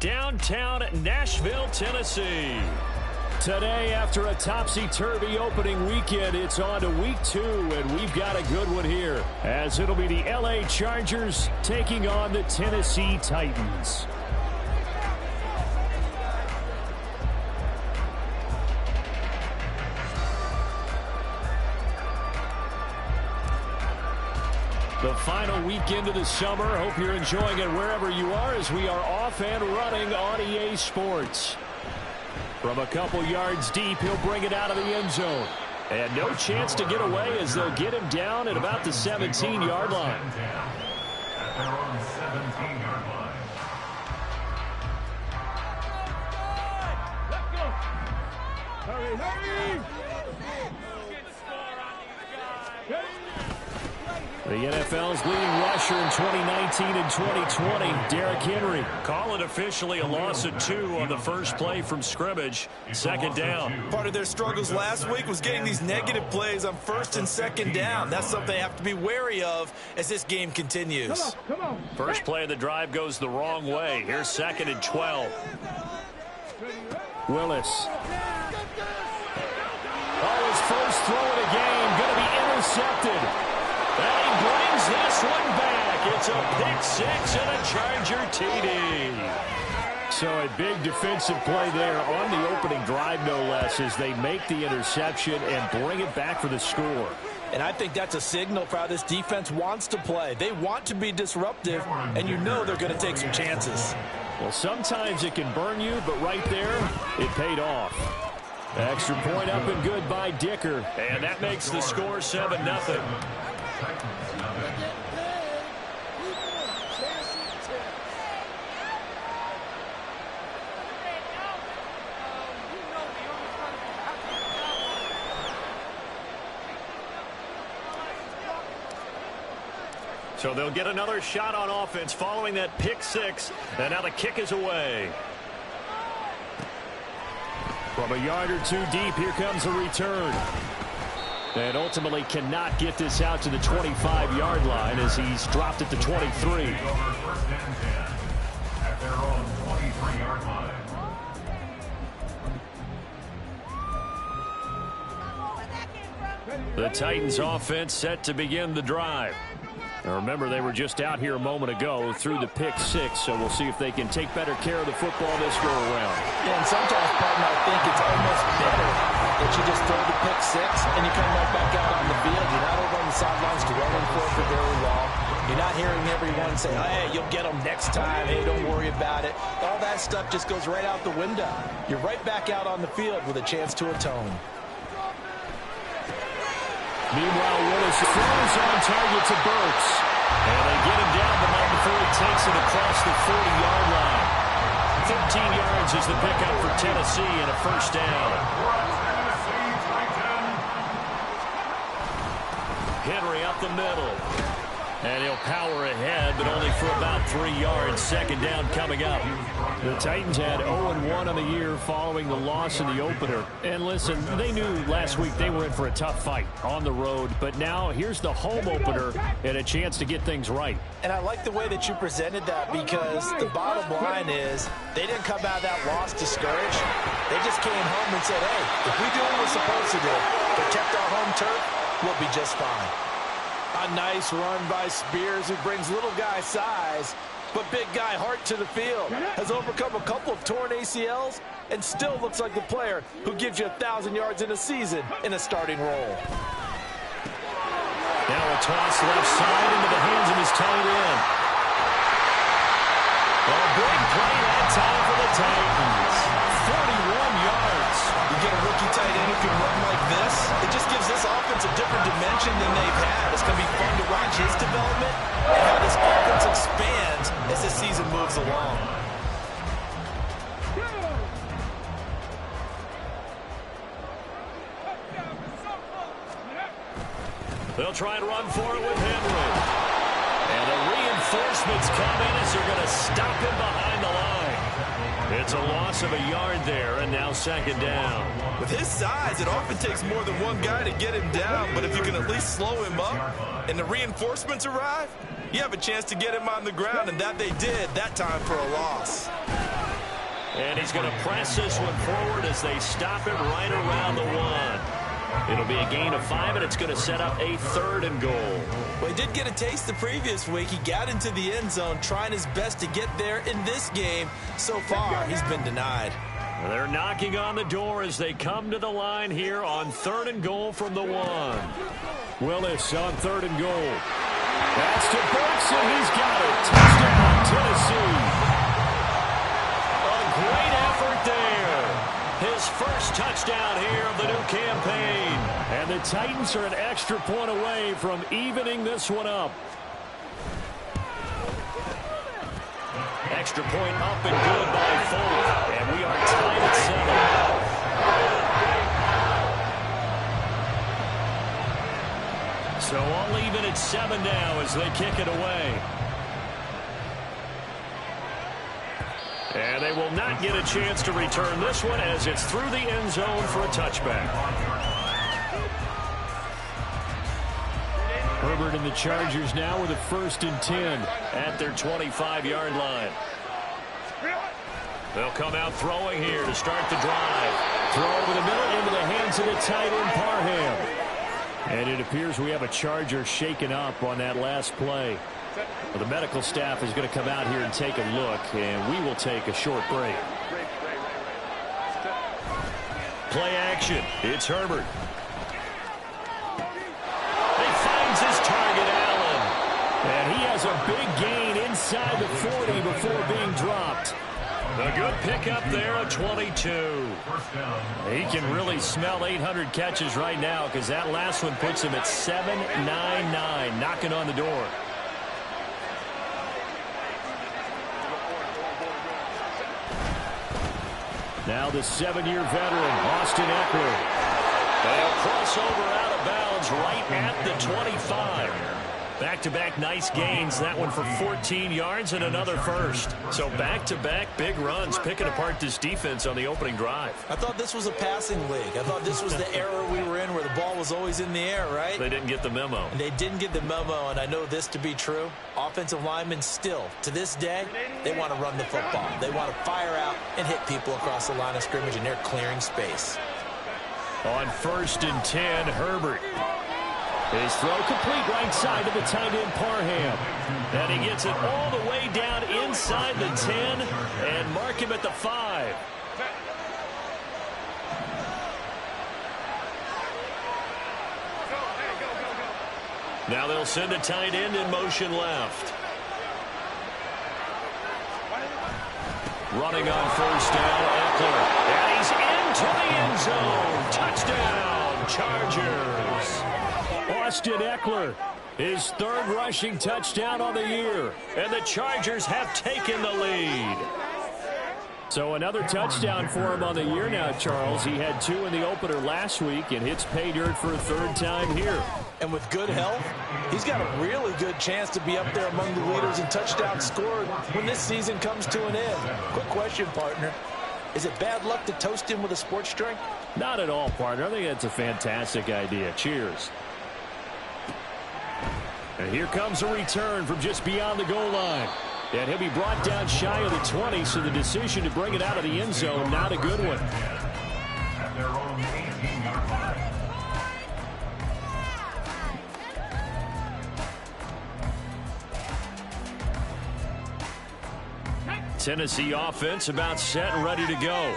Downtown Nashville, Tennessee. Today, after a topsy-turvy opening weekend, it's on to week 2, and we've got a good one here, as it'll be the LA Chargers taking on the Tennessee Titans. The final weekend of the summer. Hope you're enjoying it wherever you are as we are off and running on EA Sports. From a couple yards deep, he'll bring it out of the end zone. And no chance to get away as they'll get him down at about the 17-yard line. At their own 17-yard line. Let's go. Hurry! The NFL's leading rusher in 2019 and 2020, Derrick Henry. Call it officially a loss of 2 on the first play from scrimmage. Second down. Part of their struggles last week was getting these negative plays on first and second down. That's something they have to be wary of as this game continues. Come on. First play of the drive goes the wrong way. Here's 2nd and 12. Willis. Oh, his first throw of the game going to be intercepted. And he brings this one back. It's a pick 6 and a Charger TD. So a big defensive play there on the opening drive, no less, as they make the interception and bring it back for the score. And I think that's a signal for how this defense wants to play. They want to be disruptive, and you know they're going to take some chances. Well, sometimes it can burn you, but right there, it paid off. Extra point up and good by Dicker. And that makes the score 7-0. So they'll get another shot on offense following that pick 6. And now the kick is away. From a yard or 2 deep, here comes a return. And ultimately cannot get this out to the 25-yard line as he's dropped at the 23. At their own 23-yard line. The Titans offense set to begin the drive. Now remember, they were just out here a moment ago through the pick 6, so we'll see if they can take better care of the football this go around. Yeah, and sometimes, partner, I think it's almost better that you just throw the pick 6 and you come right back out on the field. You're not over on the sidelines dwelling for it for very long. You're not hearing everyone say, hey, you'll get them next time. Hey, don't worry about it. All that stuff just goes right out the window. You're right back out on the field with a chance to atone. Meanwhile, Willis throws on target to Burks. And they get him down the night before he takes it across the 40-yard line. 15 yards is the pickup for Tennessee and a first down. Henry up the middle. And he'll power ahead, but only for about 3 yards. Second down coming up. The Titans had 0-1 on the year following the loss in the opener. And listen, they knew last week they were in for a tough fight on the road. But now here's the home opener and a chance to get things right. And I like the way that you presented that, because the bottom line is they didn't come out of that loss discouraged. They just came home and said, hey, if we do what we're supposed to do, protect our home turf, we'll be just fine. A nice run by Spears, who brings little guy size, but big guy heart to the field. Has overcome a couple of torn ACLs and still looks like the player who gives you 1,000 yards in a season in a starting role. Now a toss left side into the hands of his tight end. A big play that time for the Titans. 41 yards. You get a rookie tight end who can run like this, it just gives this offense a different dimension than they've had. It's going to be fun to watch his development and how this offense expands as the season moves along. They'll try and run for it with Henry. And the reinforcements come in as they're going to stop him behind the line. It's a loss of a yard there, and now second down. With his size, it often takes more than one guy to get him down, but if you can at least slow him up and the reinforcements arrive, you have a chance to get him on the ground, and that they did that time for a loss. And he's going to press this one forward as they stop it right around the 1. It'll be a gain of 5, and it's going to set up a 3rd and goal. Well, he did get a taste the previous week. He got into the end zone, trying his best to get there in this game. So far, he's been denied. They're knocking on the door as they come to the line here on 3rd and goal from the 1. Willis on 3rd and goal. That's to Burks, and he's got it. Touchdown, Tennessee. A great effort there. His first touchdown here of the new campaign. And the Titans are an extra point away from evening this one up. Extra point up and good by Fuller. And we are tied at 7. So all even at 7 now as they kick it away. And they will not get a chance to return this one as it's through the end zone for a touchback. Herbert and the Chargers now with a 1st and 10 at their 25-yard line. They'll come out throwing here to start the drive. Throw over the middle into the hands of the tight end, Parham. And it appears we have a Charger shaken up on that last play. Well, the medical staff is going to come out here and take a look, and we will take a short break. Play action. It's Herbert. He finds his target, Allen. And he has a big gain inside the 40 before being dropped. A good pickup there at 22. He can really smell 800 catches right now because that last one puts him at 799, knocking on the door. Now the 7-year veteran, Austin Eckler. They'll cross over out of bounds right at the 25. Back-to-back nice gains. That one for 14 yards and another first. So back-to-back big runs, picking apart this defense on the opening drive. I thought this was a passing league. I thought this was the era we were in where the ball was always in the air, right? They didn't get the memo. And they didn't get the memo, and I know this to be true. Offensive linemen still, to this day, they want to run the football. They want to fire out and hit people across the line of scrimmage, and they're clearing space. On 1st and 10, Herbert. His throw complete right side to the tight end, Parham. And he gets it all the way down inside the 10 and mark him at the 5. Now they'll send a tight end in motion left. Running on 1st down, Eckler. And he's into the end zone. Touchdown, Chargers. Austin Eckler, his 3rd rushing touchdown on the year. And the Chargers have taken the lead. So another touchdown for him on the year now, Charles. He had 2 in the opener last week and hits pay dirt for a 3rd time here. And with good health, he's got a really good chance to be up there among the leaders in touchdowns scored when this season comes to an end. Quick question, partner. Is it bad luck to toast him with a sports drink? Not at all, partner. I think that's a fantastic idea. Cheers. And here comes a return from just beyond the goal line. And he'll be brought down shy of the 20, so the decision to bring it out of the end zone, not a good one. At their own 18-yard line. Tennessee offense about set and ready to go.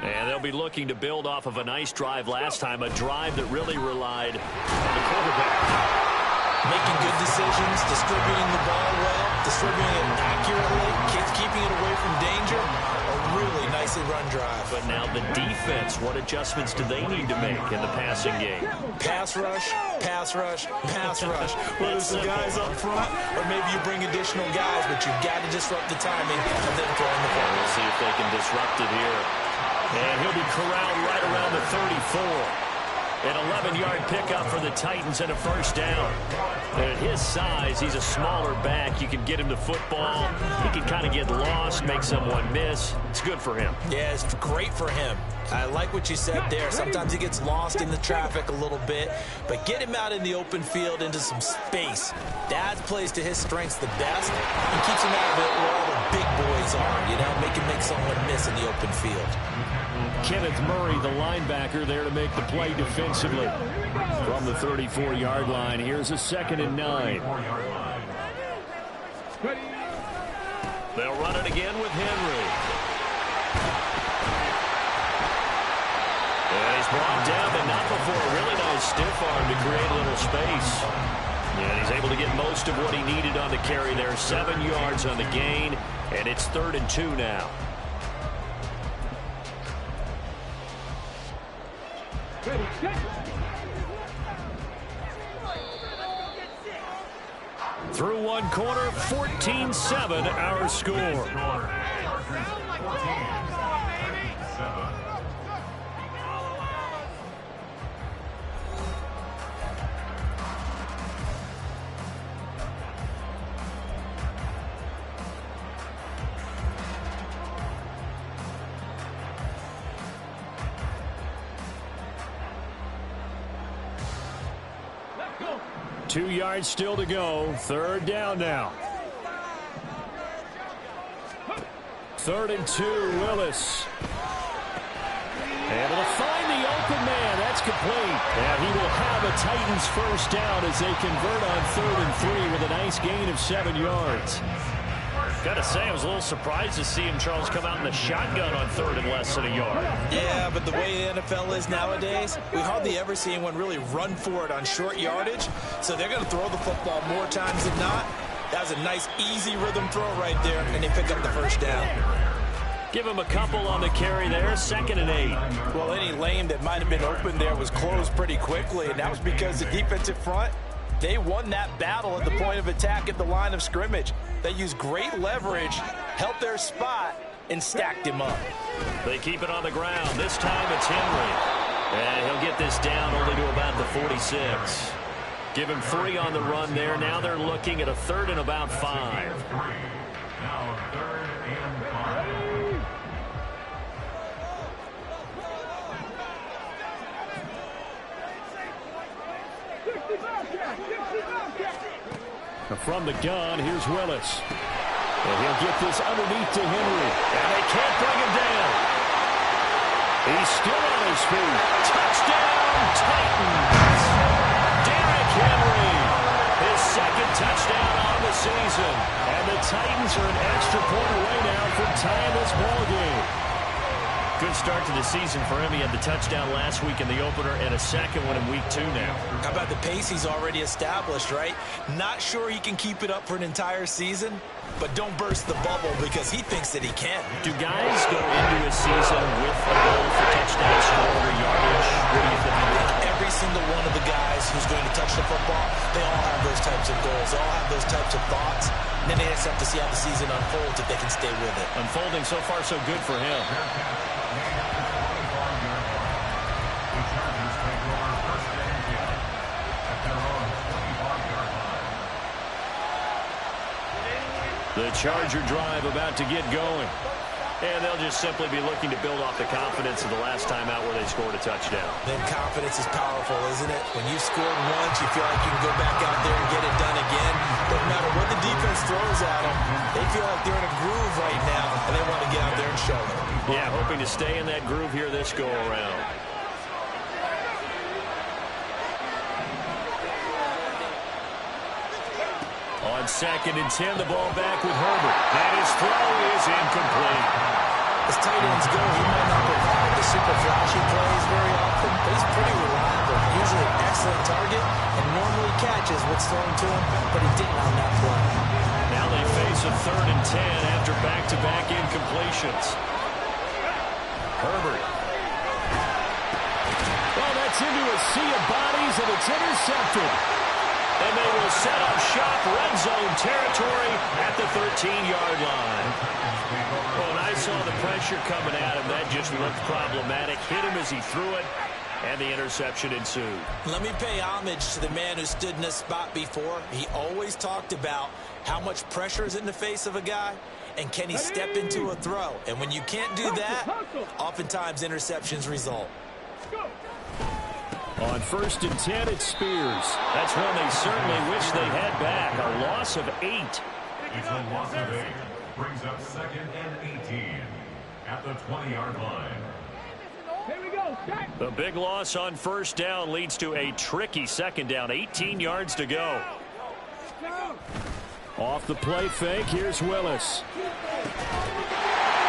And they'll be looking to build off of a nice drive last time, a drive that really relied on the quarterback. Making good decisions, distributing the ball well, distributing it accurately, keeping it away from danger. A really nicely run drive. But now the defense, what adjustments do they need to make in the passing game? Pass rush, pass rush, pass rush. Whether it's the guys up front or maybe you bring additional guys, but you've got to disrupt the timing of them throwing the ball. We'll see if they can disrupt it here. And he'll be corralled right around the 34. An 11-yard pickup for the Titans and a 1st down. And at his size, he's a smaller back. You can get him the football. He can kind of get lost, make someone miss. It's good for him. Yeah, it's great for him. I like what you said there. Sometimes he gets lost in the traffic a little bit, but get him out in the open field into some space. That plays to his strengths the best and keeps him out of it where all the big boys are, you know, make him make someone miss in the open field. Kenneth Murray, the linebacker, there to make the play defensively. From the 34-yard line, here's a 2nd and 9. They'll run it again with Henry. And he's brought down, but not before a really nice stiff arm to create a little space. And he's able to get most of what he needed on the carry there. 7 yards on the gain, and it's 3rd and 2 now. Through one quarter, 14-7 our score. Go. 2 yards still to go. 3rd down now. 3rd and 2, Willis. Able to find the open man. That's complete. And he will have a Titans first down as they convert on 3rd and 3 with a nice gain of 7 yards. Gotta say, I was a little surprised to see him, Charles, come out in the shotgun on 3rd and less than a yard. Yeah, but the way the NFL is nowadays, we hardly ever see anyone really run for it on short yardage. So they're going to throw the football more times than not. That was a nice, easy rhythm throw right there, and they pick up the first down. Give him a couple on the carry there, 2nd and 8. Well, any lane that might have been open there was closed pretty quickly, and that was because the defensive front, they won that battle at the point of attack at the line of scrimmage. They used great leverage, held their spot, and stacked him up. They keep it on the ground. This time it's Henry. And he'll get this down only to about the 46. Give him 3 on the run there. Now they're looking at a 3rd and about 5. Now 3rd and 5. From the gun, here's Willis. And he'll get this underneath to Henry. And they can't bring him down. He's still on his feet. Touchdown, Titans. Derrick Henry. His 2nd touchdown on the season. And the Titans are an extra point away now from tying this ball game. Good start to the season for him. He had the touchdown last week in the opener and a 2nd one in week 2 now. How about the pace he's already established, right? Not sure he can keep it up for an entire season, but don't burst the bubble because he thinks that he can. Do guys go into a season with a goal for touchdown score or yardage? What do you think? I think every single one of the guys who's going to touch the football, they all have those types of goals. They all have those types of thoughts. And then they just have to see how the season unfolds if they can stay with it. Unfolding so far so good for him. The Charger drive about to get going. And they'll just simply be looking to build off the confidence of the last time out where they scored a touchdown. Then confidence is powerful, isn't it? When you've scored once, you feel like you can go back out there and get it done again. Doesn't matter what the defense throws at them. They feel like they're in a groove right now, and they want to get out there and show it. Yeah, hoping to stay in that groove here this go-around. On 2nd and 10, the ball back with Herbert. And his throw is incomplete. As tight ends go, he might not provide the super flashy plays very often, but he's pretty reliable. Usually an excellent target and normally catches what's thrown to him, but he didn't on that play. Now they face a 3rd and 10 after back-to-back incompletions. Herbert. Well, that's into a sea of bodies, and it's intercepted. And they will set up shop, red zone territory at the 13-yard line. Well, when I saw the pressure coming at him, that just looked problematic. Hit him as he threw it, and the interception ensued. Let me pay homage to the man who stood in this spot before. He always talked about how much pressure is in the face of a guy, and can he step into a throw. And when you can't do that, oftentimes interceptions result. On 1st and 10, it's Spears. That's one they certainly wish they had back. A loss of 8. It's a loss of 8. Brings up 2nd and 18. At at the 20-yard line. Here we go. The big loss on first down leads to a tricky second down. 18 yards to go. Off the play fake, here's Willis.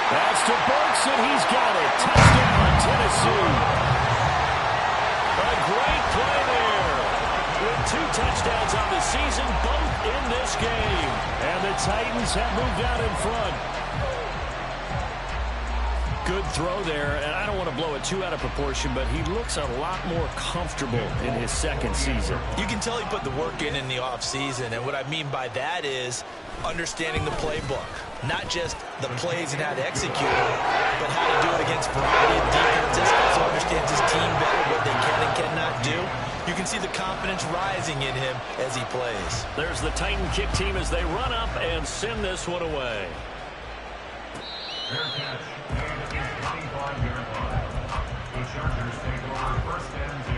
Pass to Burks, and he's got it. Touchdown, Tennessee. A great play there. With 2 touchdowns on the season, both in this game. And the Titans have moved out in front. Good throw there, and I don't want to blow it too out of proportion, but he looks a lot more comfortable in his second season. You can tell he put the work in the offseason, and what I mean by that is understanding the playbook. Not just the plays and how to execute it, but how to do it against a variety of defenses. Also understands his team better, what they can and cannot do. You can see the confidence rising in him as he plays. There's the Titan kick team as they run up and send this one away. Fair catch. And at the 25-yard line. The Chargers take over first and 10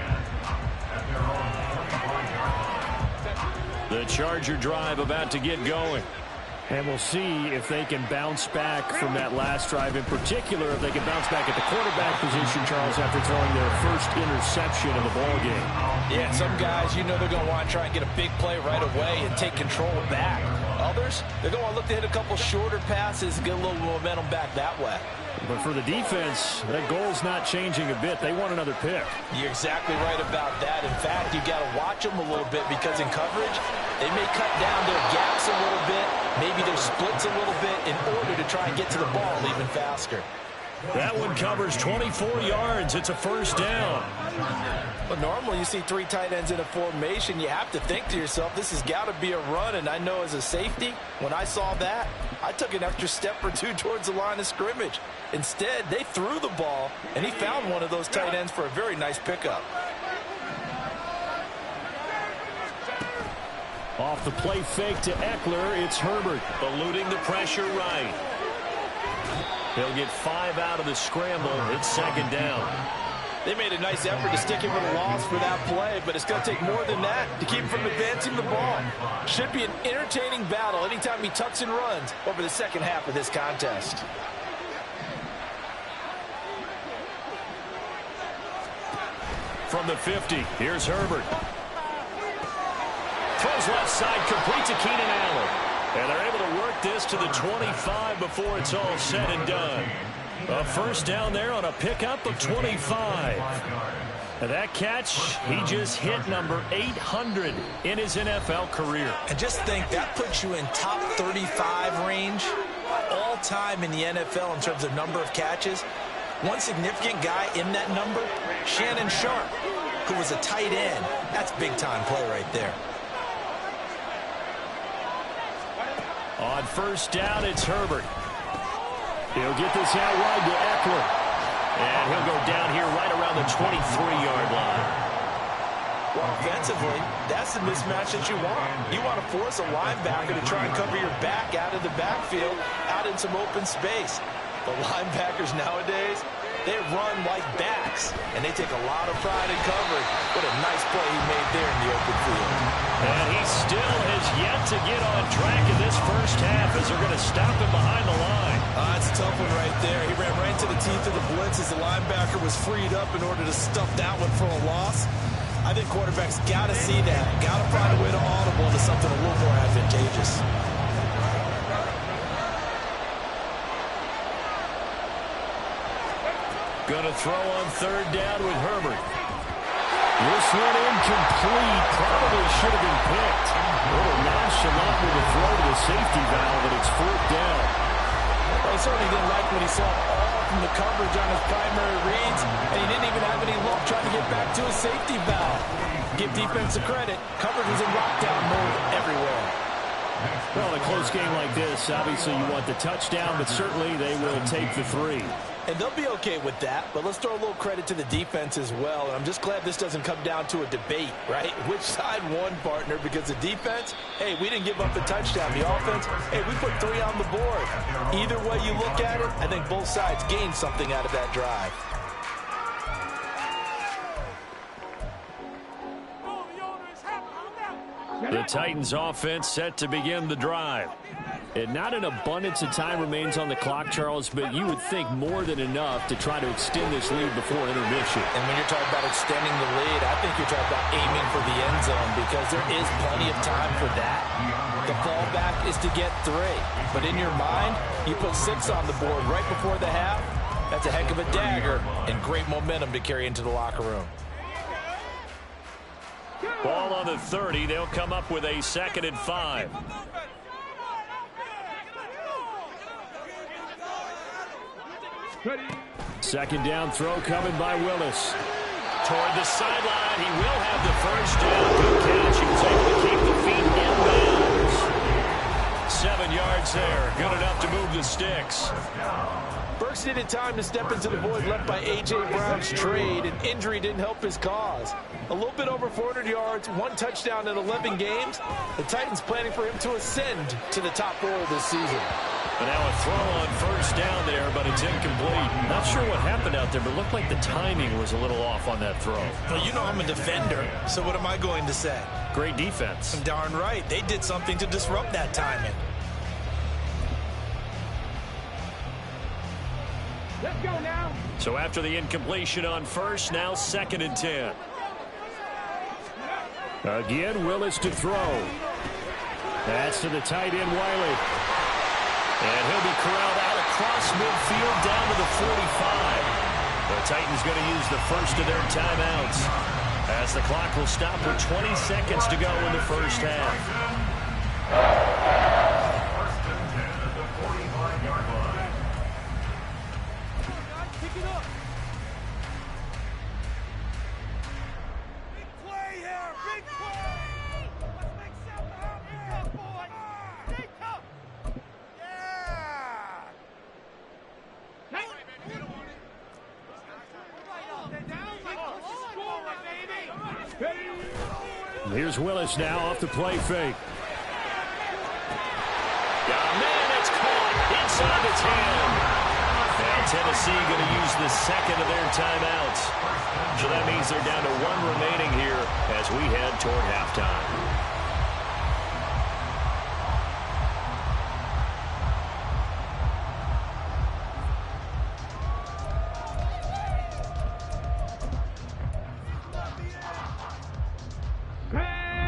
at their own 25-yard line. The Charger drive about to get going. And we'll see if they can bounce back from that last drive. In particular, if they can bounce back at the quarterback position, Charles, after throwing their first interception of the ball game. Yeah, some guys, you know they're going to want to try and get a big play right away and take control back. Others, they're going to want to look to hit a couple shorter passes and get a little momentum back that way. But for the defense, that goal's not changing a bit. They want another pick. You're exactly right about that. In fact, you got to watch them a little bit because in coverage, they may cut down their gaps a little bit, maybe their splits a little bit in order to try and get to the ball even faster. That one covers 24 yards. It's a first down. But normally you see 3 tight ends in a formation, you have to think to yourself, this has got to be a run. And I know as a safety, when I saw that, I took an extra step or 2 towards the line of scrimmage. Instead, they threw the ball, and he found one of those tight ends for a very nice pickup. Off the play fake to Eckler, it's Herbert. Eluding the pressure right. He'll get 5 out of the scramble. It's second down. They made a nice effort to stick him with a loss for that play, but it's going to take more than that to keep him from advancing the ball. Should be an entertaining battle anytime he tucks and runs over the second half of this contest. From the 50, here's Herbert. Throws left side, complete to Keenan Allen. And they're able to work this to the 25 before it's all said and done. A first down there on a pickup of 25. And that catch, he just hit number 800 in his NFL career. And just think, that puts you in top 35 range all time in the NFL in terms of number of catches. One significant guy in that number, Shannon Sharp, who was a tight end. That's big-time play right there. On first down, it's Herbert. He'll get this out wide to Eckler. And he'll go down here right around the 23-yard line. Well, offensively, that's the mismatch that you want. You want to force a linebacker to try and cover your back out of the backfield, out in some open space. The linebackers nowadays, they run like backs, and they take a lot of pride in covering. What a nice play he made there in the open field. And he still has yet to get on track in this first half as they're going to stop him behind the line. That's a tough one right there. He ran right into the teeth of the blitz as the linebacker was freed up in order to stuff that one for a loss. I think quarterbacks got to see that. Got to find a way to audible to something a little more advantageous. Going to throw on third down with Herbert. This one incomplete. Probably should have been picked. A little nonchalant with the throw to the safety valve, but it's fourth down. Well, he certainly didn't like what he saw all from the coverage on his primary reads, and he didn't even have any luck trying to get back to his safety valve. Give defense a credit. Coverage was in lockdown mode everywhere. Well, in a close game like this, obviously you want the touchdown, but certainly they will take the 3. And they'll be okay with that, but let's throw a little credit to the defense as well. And I'm just glad this doesn't come down to a debate, right? Which side won, partner? Because the defense, hey, we didn't give up a touchdown. The offense, hey, we put 3 on the board. Either way you look at it, I think both sides gained something out of that drive. The Titans offense set to begin the drive. And not an abundance of time remains on the clock, Charles, but you would think more than enough to try to extend this lead before intermission. And when you're talking about extending the lead, I think you're talking about aiming for the end zone because there is plenty of time for that. The fallback is to get 3. But in your mind, you put 6 on the board right before the half. That's a heck of a dagger and great momentum to carry into the locker room. Ball on the 30. They'll come up with a 2nd and 5. Second down throw coming by Willis. Toward the sideline. He will have the first down. Good catch. He was able to keep the feet inbounds. 7 yards there. Good enough to move the sticks. Burks needed time to step into the void left by A.J. Brown's trade, and injury didn't help his cause. A little bit over 400 yards, 1 touchdown in 11 games. The Titans planning for him to ascend to the top role this season. But now a throw on first down there, but it's incomplete. Not sure what happened out there, but it looked like the timing was a little off on that throw. Well, you know I'm a defender, so what am I going to say? Great defense. Darn right. They did something to disrupt that timing. Let's go now. So after the incompletion on first, now 2nd and 10. Again, Willis to throw. That's to the tight end, Wiley. And he'll be corralled out across midfield down to the 45. The Titans going to use the first of their timeouts as the clock will stop with 20 seconds to go in the first half. First and 10 at the 45-yard line. Pick it up. Big play here. Big play. Let's make something happen. Tough, boy. Stay tough. Yeah. Hey. Here's Willis now off the play fake. Man, it's caught inside the 10. Now Tennessee going to use the second of their timeouts. So that means they're down to 1 remaining here as we head toward halftime.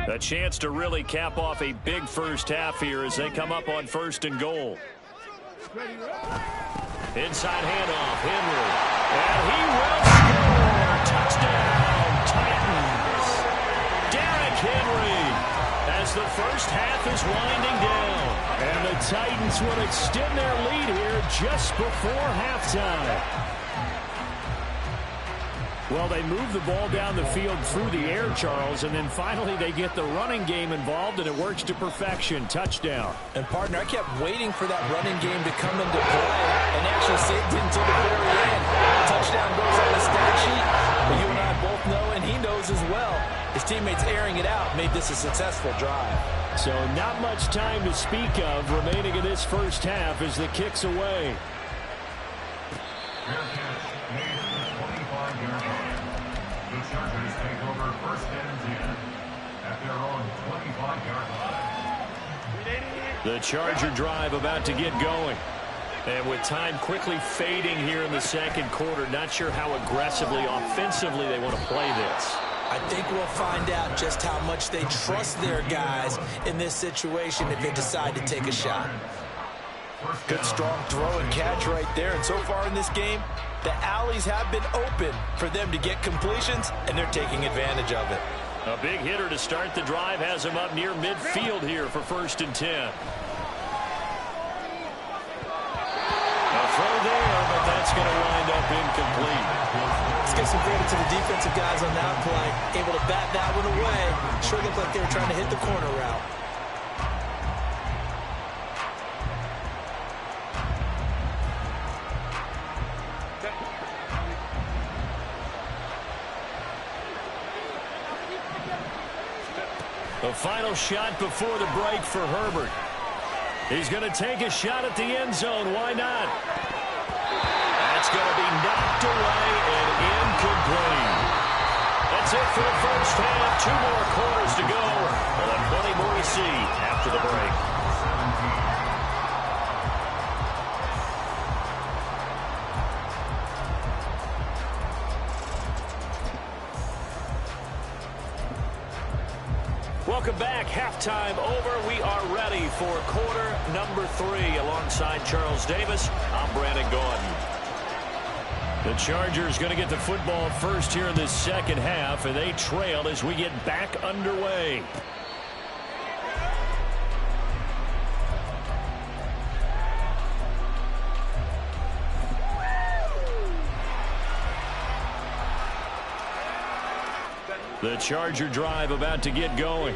A chance to really cap off a big first half here as they come up on 1st and goal. Inside handoff, Henry. And he will score. Touchdown, Titans. Derrick Henry as the first half is winding down. And the Titans will extend their lead here just before halftime. Well, they move the ball down the field through the air, Charles, and then finally they get the running game involved, and it works to perfection. Touchdown. And, partner, I kept waiting for that running game to come into play and actually saved it until the very end. Touchdown goes on the stat sheet, but you and I both know, and he knows as well, his teammates airing it out made this a successful drive. So not much time to speak of remaining in this first half as the kick's away. Fair catch made at the 25-yard line. The Chargers take over 1st and 10 at their own 25-yard line. The Charger drive about to get going. And with time quickly fading here in the second quarter, not sure how aggressively, offensively they want to play this. I think we'll find out just how much they trust their guys in this situation if they decide to take a shot. Good strong throw and catch right there. And so far in this game, the alleys have been open for them to get completions, and they're taking advantage of it. A big hitter to start the drive has him up near midfield here for 1st and 10. A throw there, but that's going to wind up incomplete. Let's give some credit to the defensive guys on that play. Able to bat that one away. Sure looked like they were trying to hit the corner route. The final shot before the break for Herbert. He's going to take a shot at the end zone. Why not? That's going to be knocked away and incomplete. That's it for the first half. 2 more quarters to go. We'll have plenty more to see after the break. Welcome back. Halftime over. We are ready for quarter number 3. Alongside Charles Davis, I'm Brandon Gordon. The Chargers going to get the football first here in this second half, and they trail as we get back underway. The Charger drive about to get going.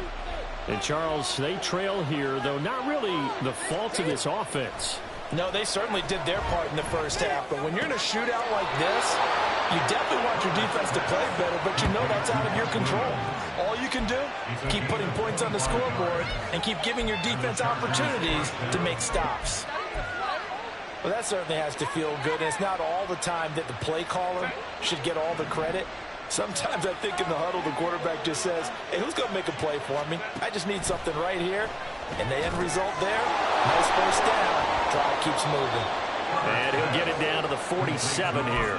And Charles, they trail here, though not really the fault of this offense. No, they certainly did their part in the first half. But when you're in a shootout like this, you definitely want your defense to play better, but you know that's out of your control. All you can do, keep putting points on the scoreboard and keep giving your defense opportunities to make stops. Well, that certainly has to feel good. And it's not all the time that the play caller should get all the credit. Sometimes I think in the huddle, the quarterback just says, hey, who's going to make a play for me? I just need something right here. And the end result there, nice first down. Drive keeps moving. And he'll get it down to the 47 here.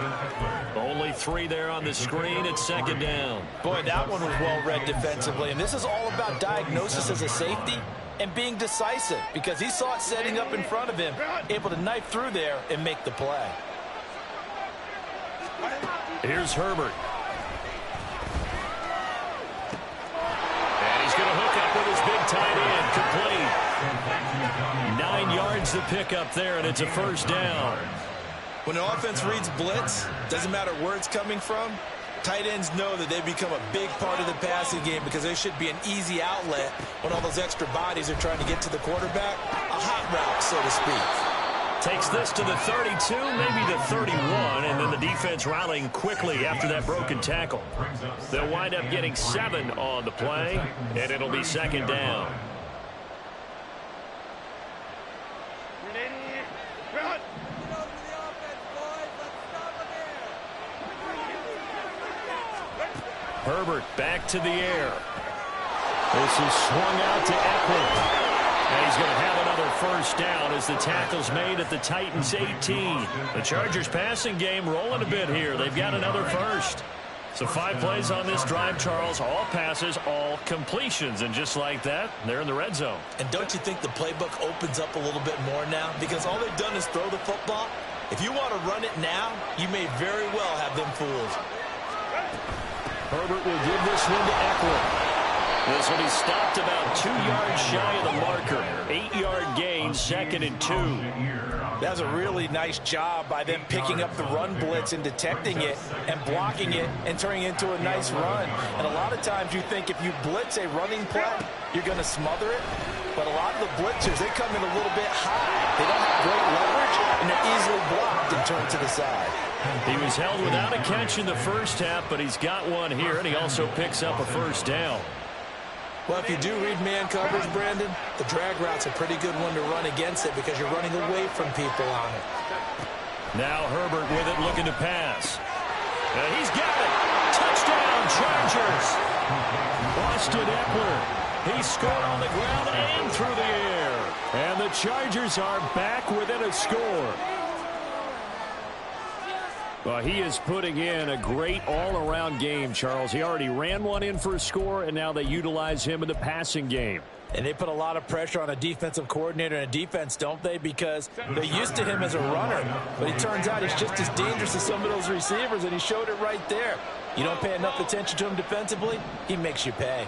Only 3 there on the screen at second down. Boy, that one was well read defensively. And this is all about diagnosis as a safety and being decisive, because he saw it setting up in front of him, able to knife through there and make the play. Here's Herbert. He's going to hook up with his big tight end, complete. 9 yards to pick up there, and it's a first down. When the offense reads blitz, doesn't matter where it's coming from, tight ends know that they've become a big part of the passing game because there should be an easy outlet when all those extra bodies are trying to get to the quarterback. A hot route, so to speak. Takes this to the 32, maybe the 31, and then the defense rallying quickly after that broken tackle. They'll wind up getting 7 on the play, and it'll be second down. Herbert back to the air. This is swung out to Eckler. And he's going to have another first down as the tackle's made at the Titans' 18. The Chargers passing game rolling a bit here. They've got another first. So 5 plays on this drive, Charles. All passes, all completions. And just like that, they're in the red zone. And don't you think the playbook opens up a little bit more now? Because all they've done is throw the football. If you want to run it now, you may very well have them fooled. Herbert will give this one to Eckler. This one, he stopped about 2 yards shy of the marker. 8-yard gain, 2nd and 2. That was a really nice job by them picking up the run blitz and detecting it and blocking it and turning it into a nice run. And a lot of times you think if you blitz a running play, you're going to smother it. But a lot of the blitzers, they come in a little bit high. They don't have great leverage, and they're easily blocked and turned to the side. He was held without a catch in the first half, but he's got one here, and he also picks up a first down. Well, if you do read man coverage, Brandon, the drag route's a pretty good one to run against it because you're running away from people on it. Now Herbert with it, looking to pass. And he's got it. Touchdown, Chargers. Austin Eckler. He scored on the ground and through the air. And the Chargers are back within a score. Well, he is putting in a great all-around game, Charles. He already ran one in for a score, and now they utilize him in the passing game. And they put a lot of pressure on a defensive coordinator and a defense, don't they? Because they're used to him as a runner. But it turns out he's just as dangerous as some of those receivers, and he showed it right there. You don't pay enough attention to him defensively, he makes you pay.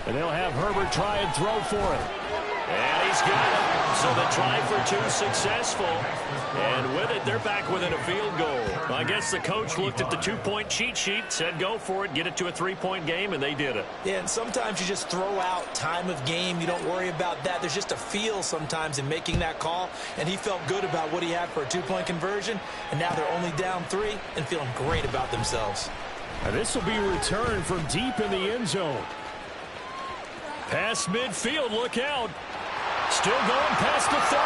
And they'll have Herbert try and throw for it. And he's got it. So the try for 2 successful. And with it, they're back within a field goal. Well, I guess the coach looked at the 2-point cheat sheet, said go for it, get it to a 3-point game, and they did it. Yeah, and sometimes you just throw out time of game. You don't worry about that. There's just a feel sometimes in making that call. And he felt good about what he had for a 2-point conversion. And now they're only down 3 and feeling great about themselves. And this will be returned from deep in the end zone. Past midfield, look out. Still going past the 30.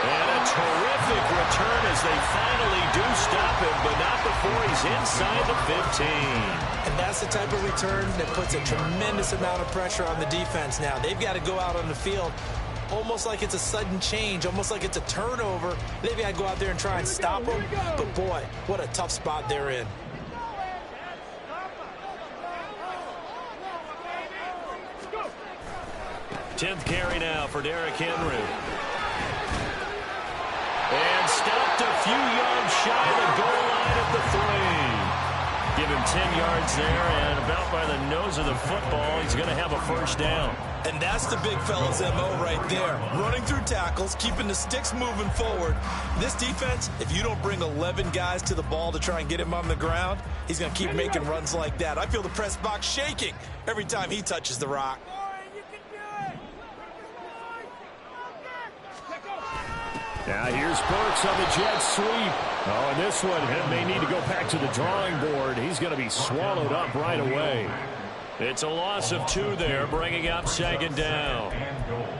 And a terrific return as they finally do stop him, but not before he's inside the 15. And that's the type of return that puts a tremendous amount of pressure on the defense now. They've got to go out on the field almost like it's a sudden change, almost like it's a turnover. They've got to go out there and try and stop them. But, boy, what a tough spot they're in. 10th carry now for Derrick Henry. And stopped a few yards shy of the goal line at the 3. Give him 10 yards there, and about by the nose of the football, he's going to have a first down. And that's the big fella's MO right there. Running through tackles, keeping the sticks moving forward. This defense, if you don't bring 11 guys to the ball to try and get him on the ground, he's going to keep making runs like that. I feel the press box shaking every time he touches the rock. Now here's Burks on the jet sweep. Oh, and this one may need to go back to the drawing board. He's going to be swallowed up right away. It's a loss of 2 there, bringing up 2nd down.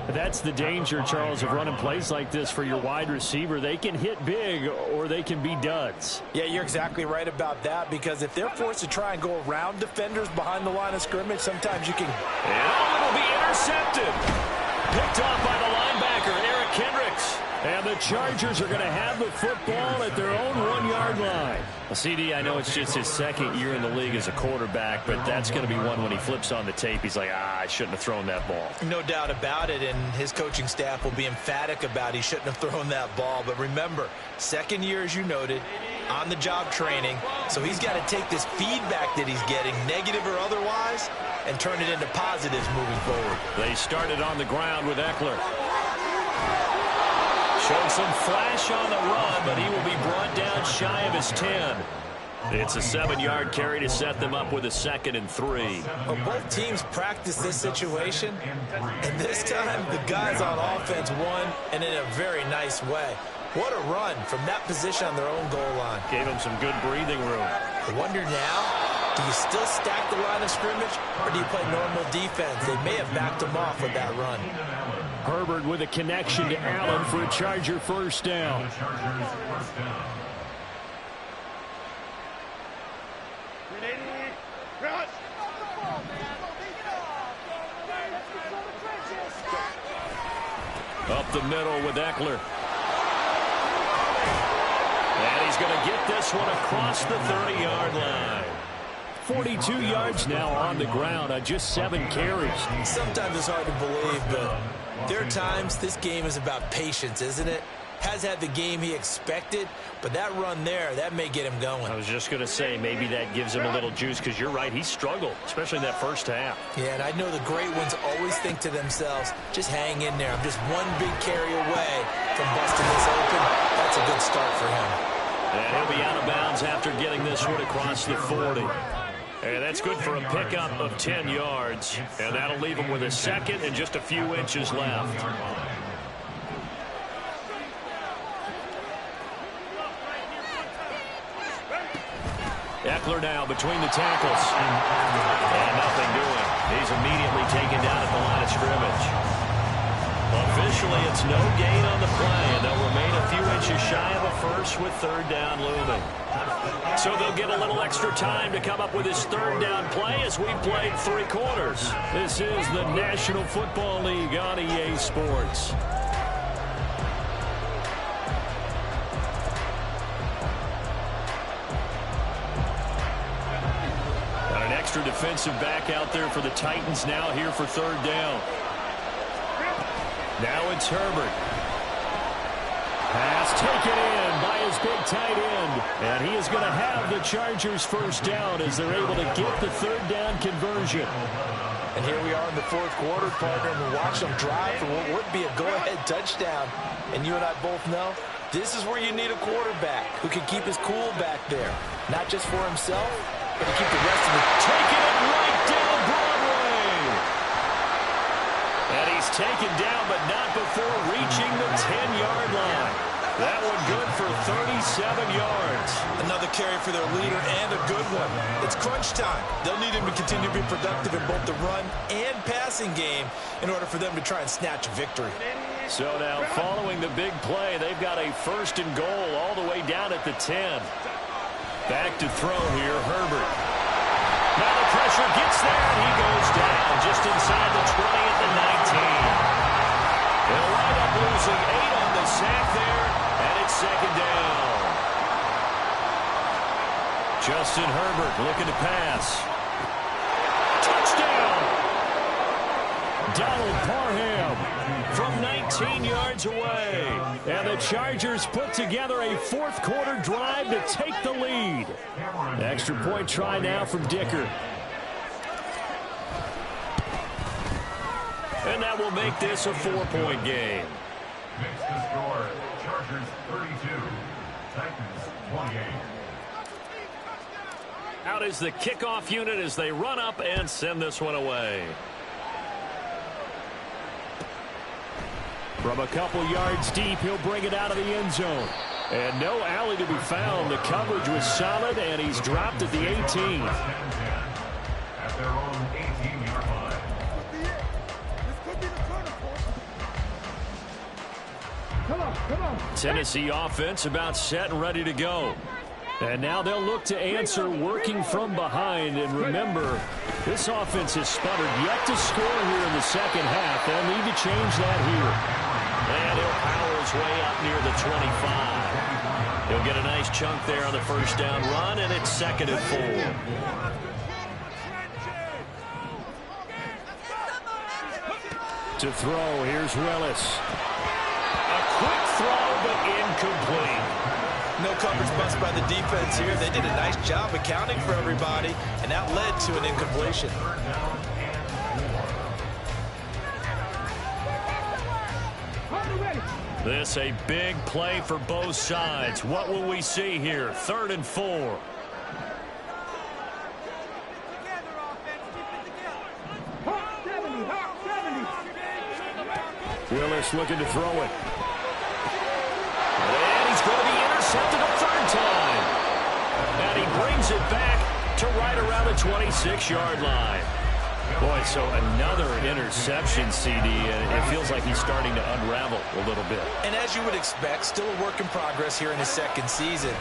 That's the danger, Charles, of running plays like this for your wide receiver. They can hit big or they can be duds. Yeah, you're exactly right about that, because if they're forced to try and go around defenders behind the line of scrimmage, sometimes you can... And it'll be intercepted. Picked off by the linebacker, Eric Kendricks. And the Chargers are going to have the football at their own 1-yard line. Well, CD, I know it's just his 2nd year in the league as a quarterback, but that's going to be one when he flips on the tape. He's like, I shouldn't have thrown that ball. No doubt about it, and his coaching staff will be emphatic about he shouldn't have thrown that ball. But remember, 2nd year, as you noted, on-the-job training. So he's got to take this feedback that he's getting, negative or otherwise, and turn it into positives moving forward. They started on the ground with Eckler. Showed some flash on the run, but he will be brought down shy of his 10. It's a 7-yard carry to set them up with a 2nd and 3. Well, both teams practice this situation, and this time the guys on offense won, and in a very nice way. What a run from that position on their own goal line. Gave them some good breathing room. I wonder now, do you still stack the line of scrimmage, or do you play normal defense? They may have backed them off with that run. Herbert with a connection to Allen for a Charger first down. Up the middle with Eckler. And he's going to get this one across the 30-yard line. 42 yards now on the ground on just 7 carries. Sometimes it's hard to believe, but there are times this game is about patience, isn't it? Has had the game he expected, but that run there, that may get him going. I was just going to say, maybe that gives him a little juice, because you're right, he struggled, especially in that first half. Yeah, and I know the great ones always think to themselves, just hang in there. I'm just one big carry away from busting this open. That's a good start for him. And he'll be out of bounds after getting this one across the 40. And that's good for a pickup of 10 yards. And that'll leave him with a 2nd and just a few inches left. Eckler now between the tackles. And nothing doing. He's immediately taken down at the line of scrimmage. Officially, it's no gain on the play, and they'll remain a few inches shy of a first with 3rd down looming. So they'll get a little extra time to come up with his 3rd down play as we've played 3 quarters. This is the National Football League on EA Sports. Got an extra defensive back out there for the Titans now here for 3rd down. Now it's Herbert. Pass taken in by his big tight end. And he is going to have the Chargers first down as they're able to get the 3rd down conversion. And here we are in the 4th quarter, partner, and we're watching them drive for what would be a go-ahead touchdown. And you and I both know this is where you need a quarterback who can keep his cool back there. Not just for himself, but to keep the rest of the... Taking it right down Broadway. And he's taken down, but not before reaching the 10-yard line. That one good for 37 yards. Another carry for their leader, and a good one. It's crunch time. They'll need him to continue to be productive in both the run and passing game in order for them to try and snatch a victory. So now, following the big play, they've got a 1st and goal all the way down at the 10. Back to throw here, Herbert. Now the pressure gets there, and he goes down just inside the 20 at the 19. They'll wind up losing 8 on the sack there, and it's 2nd down. Justin Herbert looking to pass. Touchdown! Donald Parham from 19 yards away. And the Chargers put together a fourth-quarter drive to take the lead. Extra point try now from Dicker. And that will make this a 4-point game. Makes the score. Chargers 32, Titans 28. Out is the kickoff unit as they run up and send this one away. From a couple yards deep, he'll bring it out of the end zone. And no alley to be found. The coverage was solid, and he's dropped at the 18. At their own 18-yard line. Come on. Tennessee offense about set and ready to go. And now they'll look to answer working from behind. And remember, this offense has sputtered yet to score here in the second half. They'll need to change that here. And he'll power his way up near the 25. He'll get a nice chunk there on the first down run, and it's 2nd and 4. To throw, here's Willis. A quick throw, but incomplete. No coverage bust by the defense here. They did a nice job accounting for everybody, and that led to an incompletion. This a big play for both sides. What will we see here? 3rd and 4. Willis looking to throw it. And he's going to be intercepted a 3rd time. And he brings it back to right around the 26-yard line. Boy, so another interception, CD, and it feels like he's starting to unravel a little bit. And as you would expect, still a work in progress here in his second season.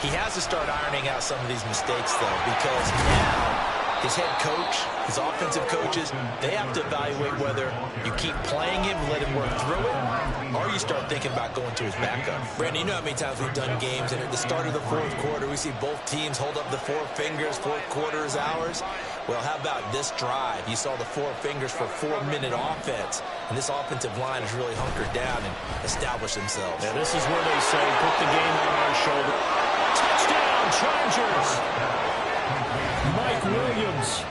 He has to start ironing out some of these mistakes, though, because now his head coach, his offensive coaches, they have to evaluate whether you keep playing him and let him work through it, or you start thinking about going to his backup. Brandon, you know how many times we've done games, and at the start of the fourth quarter, we see both teams hold up the 4 fingers, fourth quarter is ours. Well, how about this drive? You saw the 4 fingers for 4-minute offense, and this offensive line has really hunkered down and established themselves. And this is where they say, put the game on our shoulder. Touchdown, Chargers! Mike Williams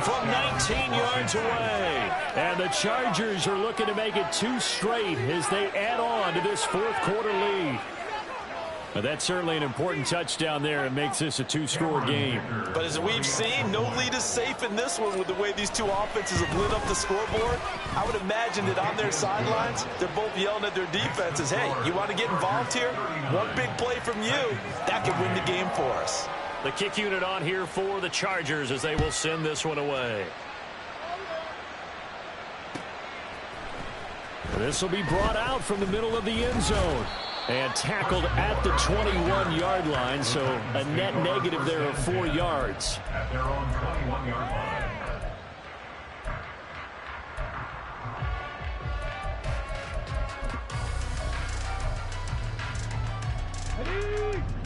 from 19 yards away. And the Chargers are looking to make it 2 straight as they add on to this fourth-quarter lead. But that's certainly an important touchdown there and makes this a 2-score game. But as we've seen, no lead is safe in this one with the way these two offenses have lit up the scoreboard. I would imagine that on their sidelines, they're both yelling at their defenses, hey, you want to get involved here? One big play from you, that could win the game for us. The kick unit on here for the Chargers as they will send this one away. This will be brought out from the middle of the end zone and tackled at the 21-yard line, so a net negative there of 4 yards. At their own 21-yard line.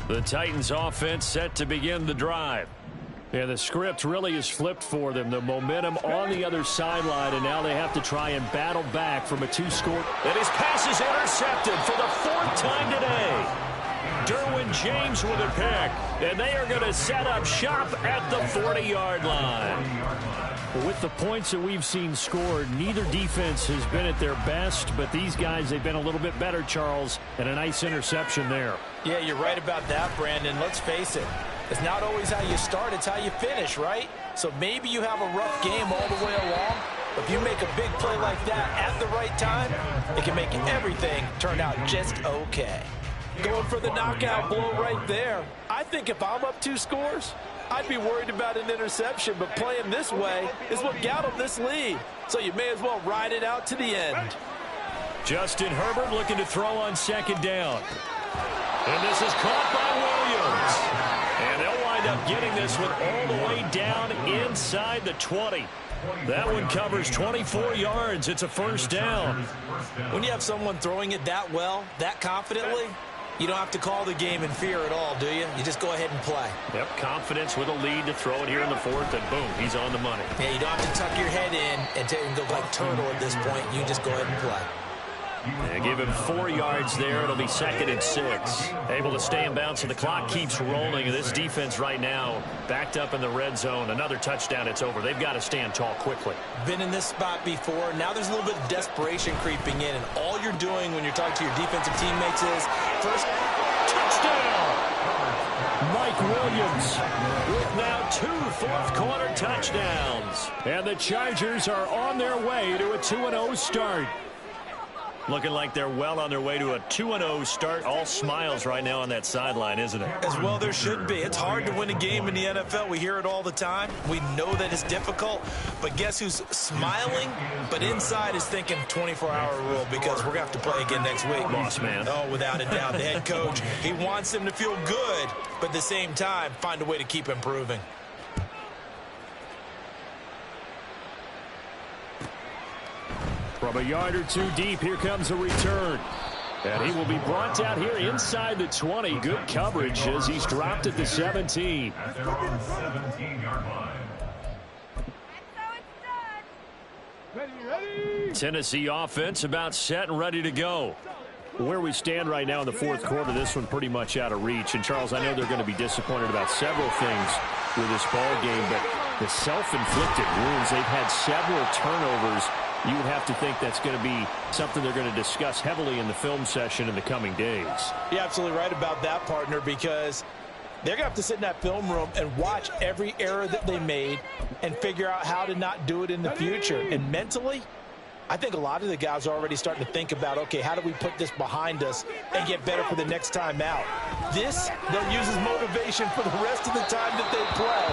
The Titans offense set to begin the drive. And the script really is flipped for them. The momentum on the other sideline, and now they have to try and battle back from a 2-score. And his pass is intercepted for the 4th time today. Derwin James with a pick. And they are going to set up shop at the 40-yard line. With the points that we've seen scored, neither defense has been at their best, but these guys, they've been a little bit better, Charles, and a nice interception there. Yeah, you're right about that, Brandon. Let's face it. It's not always how you start, it's how you finish, right? So maybe you have a rough game all the way along, but if you make a big play like that at the right time, it can make everything turn out just okay. Going for the knockout blow right there. I think if I'm up 2 scores, I'd be worried about an interception, but playing this way is what got them this lead. So you may as well ride it out to the end. Justin Herbert looking to throw on 2nd down. And this is caught by Williams. And they'll wind up getting this one all the way down inside the 20. That one covers 24 yards. It's a 1st down. When you have someone throwing it that well, that confidently, You don't have to call the game in fear at all, do you? You just go ahead and play. Yep, confidence with a lead to throw it here in the fourth, and boom, he's on the money. Yeah, you don't have to tuck your head in and go like turtle at this point. You just go ahead and play. They give him 4 yards there. It'll be 2nd and 6. Able to stay in bounds, and the clock keeps rolling. This defense right now backed up in the red zone. Another touchdown, it's over. They've got to stand tall quickly. Been in this spot before. Now there's a little bit of desperation creeping in, and all you're doing when you're talking to your defensive teammates is first touchdown. Mike Williams with now 2 fourth-quarter touchdowns. And the Chargers are on their way to a 2-0 start. Looking like they're well on their way to a 2-0 start. All smiles right now on that sideline, isn't it? As well there should be. It's hard to win a game in the NFL. We hear it all the time. We know that it's difficult. But guess who's smiling? But inside is thinking 24-hour rule, because we're going to have to play again next week. Boss man. Oh, without a doubt. The head coach, he wants them to feel good, but at the same time, find a way to keep improving. From a yard or 2 deep, here comes a return. And he will be brought down here inside the 20. Good coverage as he's dropped at the 17. At their own 17-yard line. Tennessee offense about set and ready to go. Where we stand right now in the fourth quarter, this one pretty much out of reach. And, Charles, I know they're going to be disappointed about several things with this ball game, but the self-inflicted wounds, they've had several turnovers. You would have to think that's going to be something they're going to discuss heavily in the film session in the coming days. You're absolutely right about that, partner, because they're going to have to sit in that film room and watch every error that they made and figure out how to not do it in the future. And mentally, I think a lot of the guys are already starting to think about, okay, how do we put this behind us and get better for the next time out? This, they'll use as motivation for the rest of the time that they play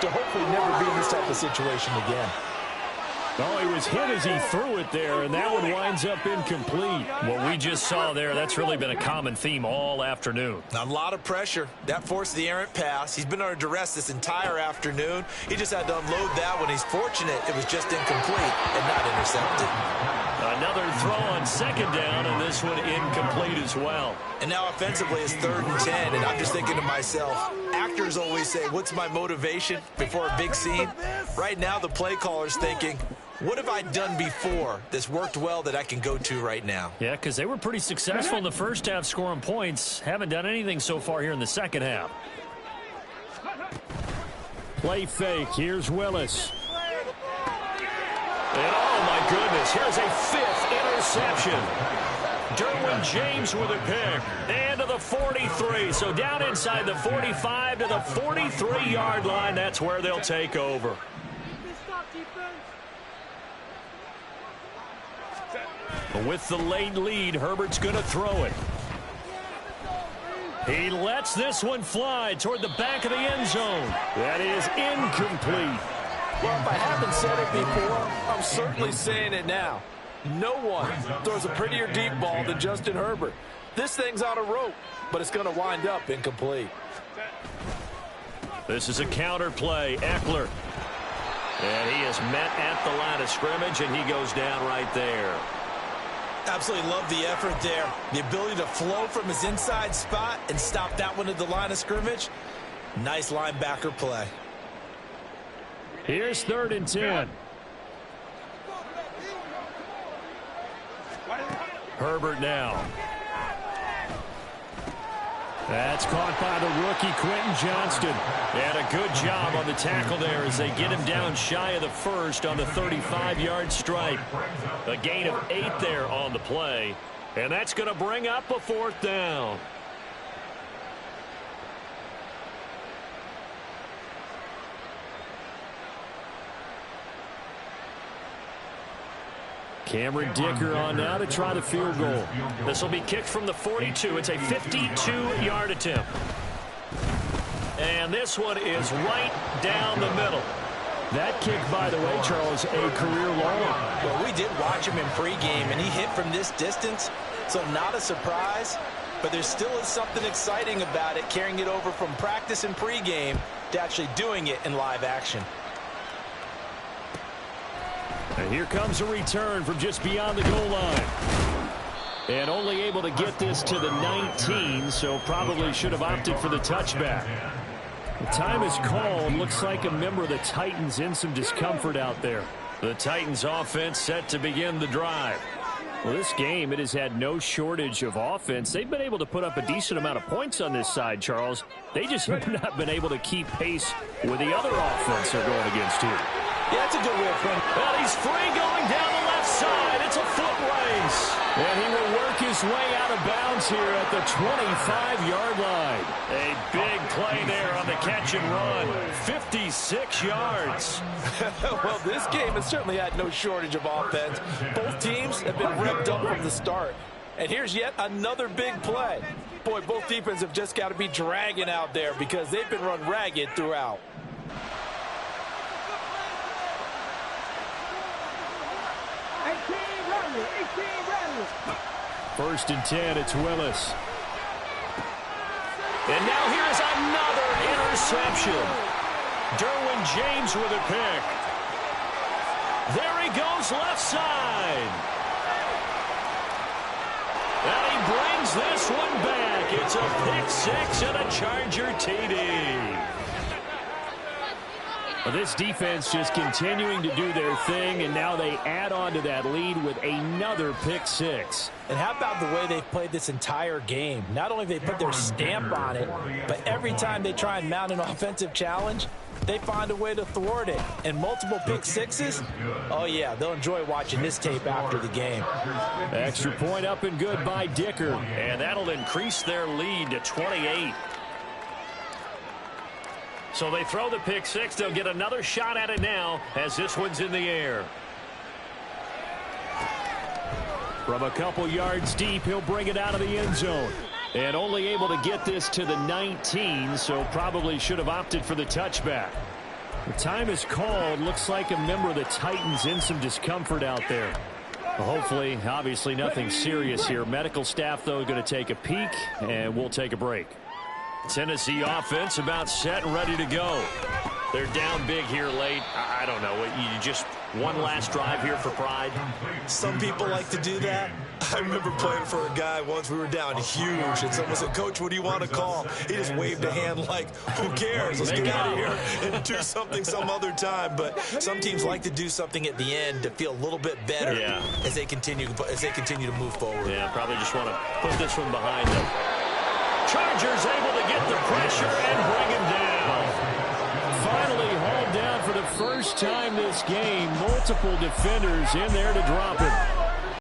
to hopefully never be in this type of situation again. Oh, he was hit as he threw it there, and that one winds up incomplete. What we just saw there, that's really been a common theme all afternoon. A lot of pressure. That forced the errant pass. He's been under duress this entire afternoon. He just had to unload that one. He's fortunate it was just incomplete and not intercepted. Another throw on 2nd down, and this one incomplete as well. And now offensively it's 3rd and 10, and I'm just thinking to myself, actors always say, what's my motivation before a big scene? Right now the play caller's thinking, what have I done before that's worked well that I can go to right now? Yeah, because they were pretty successful in the first half scoring points. Haven't done anything so far here in the second half. Play fake. Here's Willis. And oh, my goodness, here's a 5th interception. Derwin James with a pick. And to the 43. So down inside the 45 to the 43-yard line. That's where they'll take over. With the late lead, Herbert's going to throw it. He lets this one fly toward the back of the end zone. That is incomplete. Well, if I haven't said it before, I'm certainly saying it now. No one throws a prettier deep ball than Justin Herbert. This thing's on a rope, but it's going to wind up incomplete. This is a counter play. Eckler. And he is met at the line of scrimmage, and he goes down right there. Absolutely love the effort there. The ability to flow from his inside spot and stop that one at the line of scrimmage. Nice linebacker play. Here's 3rd and 10. Herbert now. That's caught by the rookie, Quentin Johnston. And a good job on the tackle there as they get him down shy of the first on the 35-yard stripe. A gain of 8 there on the play. And that's going to bring up a 4th down. Cameron Dicker on now to try the field goal. This will be kicked from the 42. It's a 52-yard attempt. And this one is right down the middle. That kick, by the way, Charles, a career long. Well, we did watch him in pregame, and he hit from this distance, so not a surprise. But there still is something exciting about it, carrying it over from practice and pregame to actually doing it in live action. And here comes a return from just beyond the goal line. And only able to get this to the 19, so probably should have opted for the touchback. The time is called. Looks like a member of the Titans in some discomfort out there. The Titans offense set to begin the drive. Well, this game, it has had no shortage of offense. They've been able to put up a decent amount of points on this side, Charles. They just have not been able to keep pace with the other offense they're going against here. Yeah, that's a good way of putting it. Well, he's free going down the left side. It's a foot race. And he will work his way out of bounds here at the 25-yard line. A big play there on the catch and run. 56 yards. Well, this game has certainly had no shortage of offense. Both teams have been revved up from the start. And here's yet another big play. Boy, both defenses have just got to be dragging out there because they've been run ragged throughout. 1st and 10, it's Willis. And now here is another interception. Derwin James with a pick. There he goes left side. And he brings this one back. It's a pick six and a Charger TD. Well, this defense just continuing to do their thing, and now they add on to that lead with another pick six. And how about the way they've played this entire game? Not only have they put their stamp on it, but every time they try and mount an offensive challenge, they find a way to thwart it. And multiple pick sixes, oh yeah, they'll enjoy watching this tape after the game. Extra point up and good by Dicker, and that'll increase their lead to 28. So they throw the pick six. They'll get another shot at it now as this one's in the air. From a couple yards deep, he'll bring it out of the end zone. And only able to get this to the 19, so probably should have opted for the touchback. The time is called. Looks like a member of the Titans in some discomfort out there. Well, hopefully, obviously nothing serious here. Medical staff, though, going to take a peek, and we'll take a break. Tennessee offense about set and ready to go. They're down big here late. I don't know. You just one last drive here for pride. Some people like to do that. I remember playing for a guy once. We were down huge, and someone said, "Coach, what do you want to call?" He just waved a hand like, "Who cares? Let's get out of here and do something some other time." But some teams like to do something at the end to feel a little bit better as they continue to move forward. Yeah, probably just want to put this one behind them. Chargers able to get the pressure and bring him down. Finally hauled down for the first time this game. Multiple defenders in there to drop him.